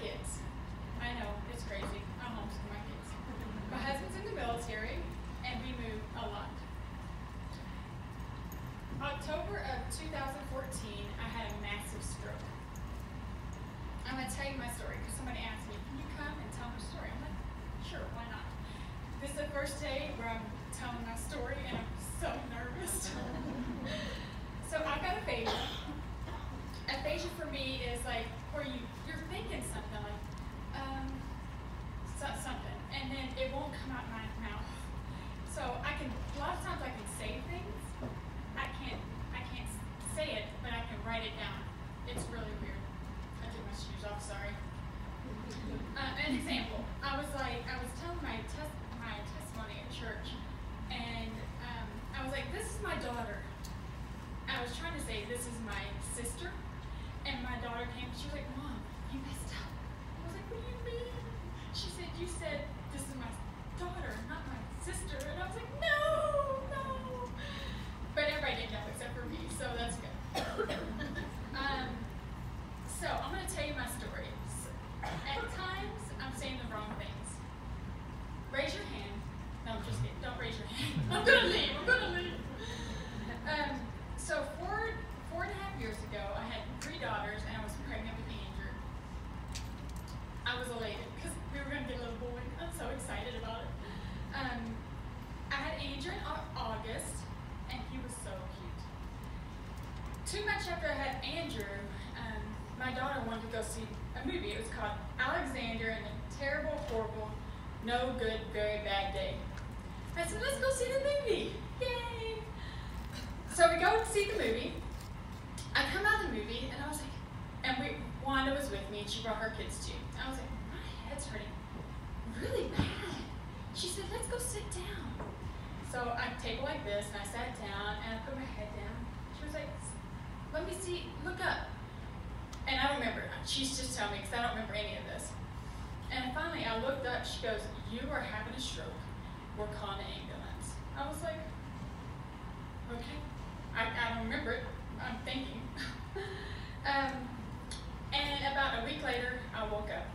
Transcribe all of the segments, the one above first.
kids. I know, it's crazy. I homeschool my kids. My husband's in the military, and we move a lot. October of 2014, I had a massive stroke. I'm going to tell you my story because somebody asked me, can you come and tell my story? I'm like, sure, why not? This is the first day where I'm telling my story, and I'm so nervous. So I got aphasia. Aphasia for me is like where you're thinking something like, something, and then it won't come out my mouth. So a lot of times I can say things. I can't say it, but I can write it down. It's really weird. I took my shoes off, sorry. An example, I was telling my testimony at church, and I was like, this is my daughter. I was trying to say, this is my sister, and my daughter came, she was like, Mom, you messed up. I was like, what do you mean? She said, you said, this is my daughter, not my sister, and I was like, no. But everybody didn't know except for me, so that's good. So I'm going to tell you my story. At times, I'm saying the wrong things. Raise your hand. No, I'm just kidding. Don't raise your hand. I'm going to leave. So 4.5 years ago, I had 3 daughters, and I was pregnant with Andrew. I was elated because we were going to get a little boy. I'm so excited about it. I had Andrew in August, and he was so cute. 2 months after I had Andrew, my daughter wanted to go see a movie. It was called Alexander and the Terrible, Horrible, No Good, Very Bad Day. I said, let's go see the movie. Yay! So we go to see the movie. I come out of the movie, and I was like, Wanda was with me, and she brought her kids too. I was like, my head's hurting really bad. She said, let's go sit down. So I table like this, and I sat down, and I put my head down. She was like, let me see, look up. And I remember, she's just telling me, because I don't remember any of this. And finally, I looked up, she goes, you are having a stroke. We're calling an ambulance. I was like, okay. I don't remember it. I'm thinking. And about a week later, I woke up.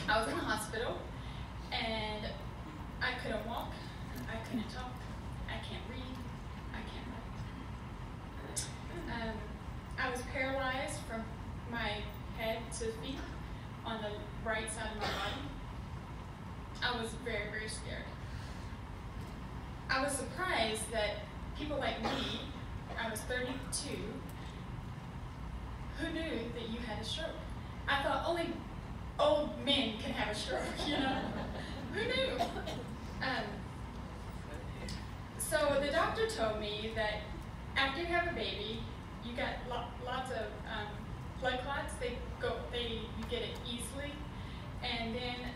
I was in the hospital, and I couldn't walk. I couldn't talk. I can't read. I can't write. I was paralyzed from my head to feet on the right side of my body. I was very, very scared. I was surprised that people like me, I was 32, who knew that you had a stroke? I thought only old men can have a stroke, you know? Who knew? So the doctor told me that after you have a baby, you got lots of blood clots. You get it easily, and then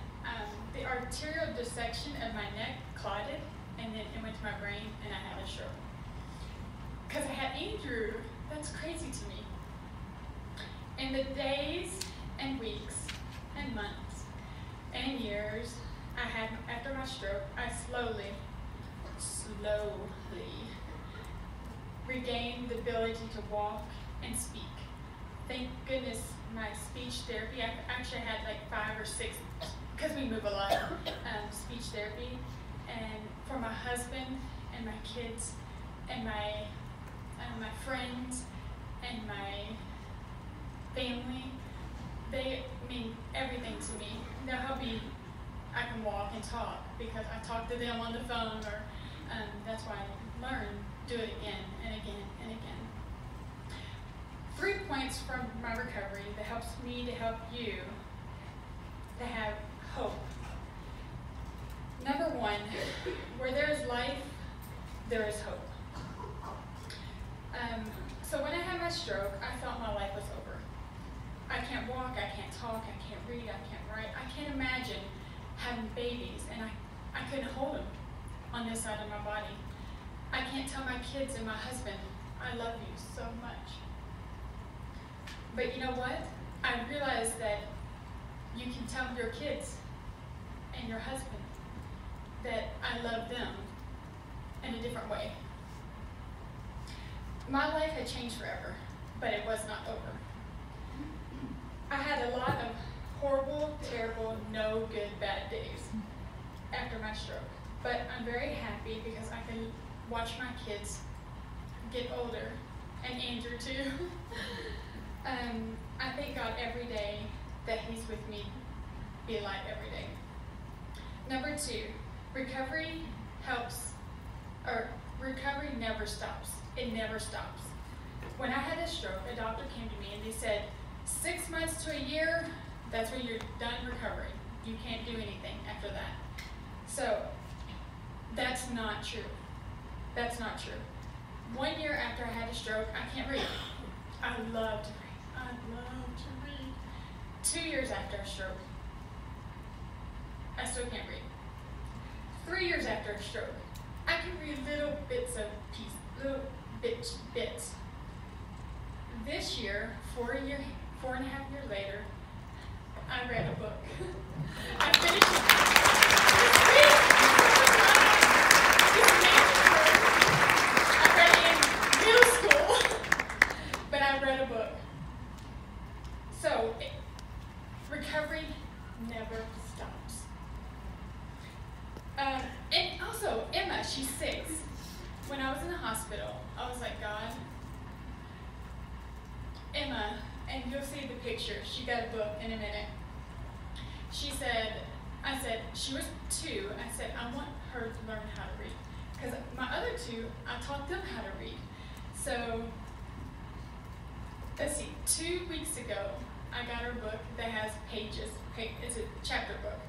the arterial dissection of my neck clotted, and then it went to my brain, and I had a stroke. Because I had Andrew, that's crazy to me. In the days and weeks and months and years I had after my stroke, I slowly regained the ability to walk and speak. Thank goodness my speech therapy, I actually had like 5 or 6, because we move a lot, speech therapy. And for my husband and my kids and my friends and my family, they mean everything to me. They'll help me, I can walk and talk because I talk to them on the phone, or that's why I learn, do it again and again and again. 3 points from my recovery that helps me to help you to have hope. Number 1, where there is life, there is hope. So when I had my stroke, I thought my life was over. I can't walk, I can't talk, I can't read, I can't write. I can't imagine having babies, and I couldn't hold them on this side of my body. I can't tell my kids and my husband, I love you so much. But you know what? I realized that you can tell your kids and your husband that I love them in a different way. My life had changed forever, but it was not over. I had a lot of horrible after my stroke. But I'm very happy because I can watch my kids get older, and Andrew too. I thank God every day that He's with me, be a light every day. Number 2, recovery never stops. It never stops. When I had a stroke, a doctor came to me and they said, 6 months to a year, that's when you're done recovering. You can't do anything after that. So, that's not true. That's not true. 1 year after I had a stroke, I can't read. I love to read. I love to read. 2 years after a stroke, I still can't read. 3 years after a stroke, I can read little bits of bits. This year, 4.5 years later, I read a book. I finished I read it in middle school, but I read a book. So, recovery never stops. And also, Emma, she's 6. When I was in the hospital, I was like, God, Emma, and you'll see the picture. She got a book in a minute. I said, she was 2. I said, I want her to learn how to read. Because my other 2, I taught them how to read. So, let's see, 2 weeks ago, I got her book that has pages. It's a chapter book.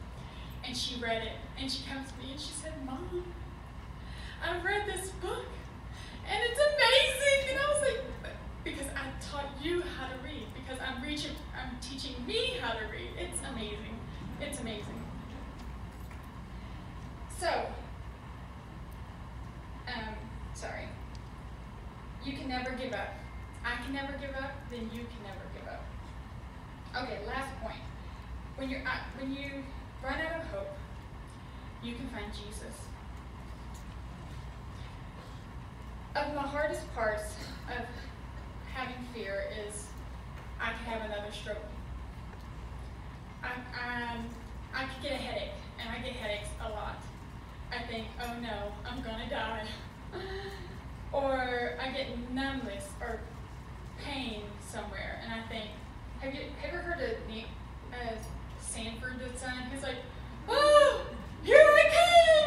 And she read it, and she comes to me and she said, Mom, I read this book, and it's amazing. And I was like, because I taught you how to read, because I'm teaching me how to read. It's amazing. It's amazing. So, sorry. You can never give up. I can never give up, then you can never give up. Okay, last point. When you run out of hope, you can find Jesus. Of my hardest parts of having fear is I could have another stroke. I could get a headache, and I get headaches a lot. I think, oh no, I'm gonna die. Or I get numbness or pain somewhere, and I think, have you ever heard of Sanford the son? He's like, oh, here I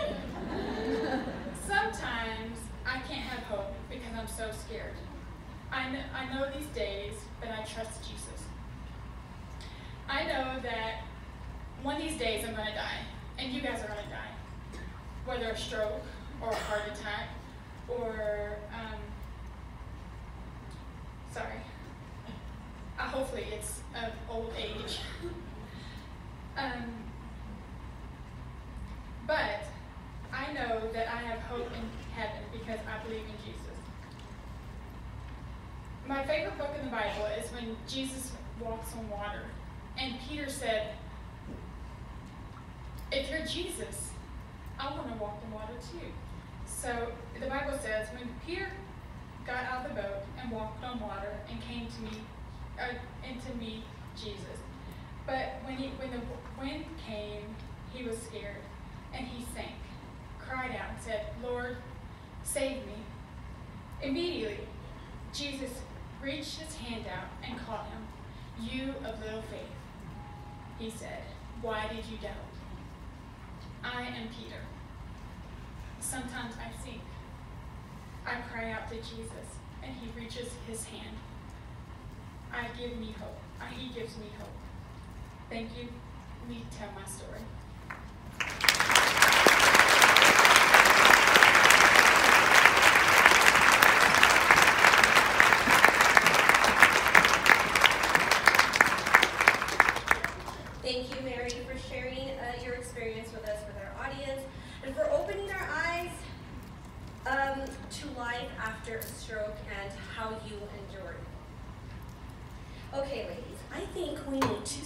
came! Sometimes I can't have hope because I'm so scared. I know these days, but I trust Jesus. I know that one of these days I'm going to die, and you guys are going to die. Whether a stroke or a heart attack or, hopefully it's of old age. But I know that I have hope in heaven because I believe in Jesus. My favorite book in the Bible is when Jesus walks on water. And Peter said, if you're Jesus, I want to walk on water too. So the Bible says when Peter got out of the boat and walked on water and came to meet Jesus. But when the wind came, he was scared and he sank, cried out and said, Lord, save me. Immediately, Jesus reached his hand out and caught him. You of little faith, he said, why did you doubt? I am Peter. Sometimes I sink. I cry out to Jesus, and he reaches his hand. He gives me hope. Thank you. Let me tell my story. Thank you, Mary, for sharing your experience with us, with our audience, and for opening our eyes to life after a stroke and how you endured. Okay, ladies, I think we need to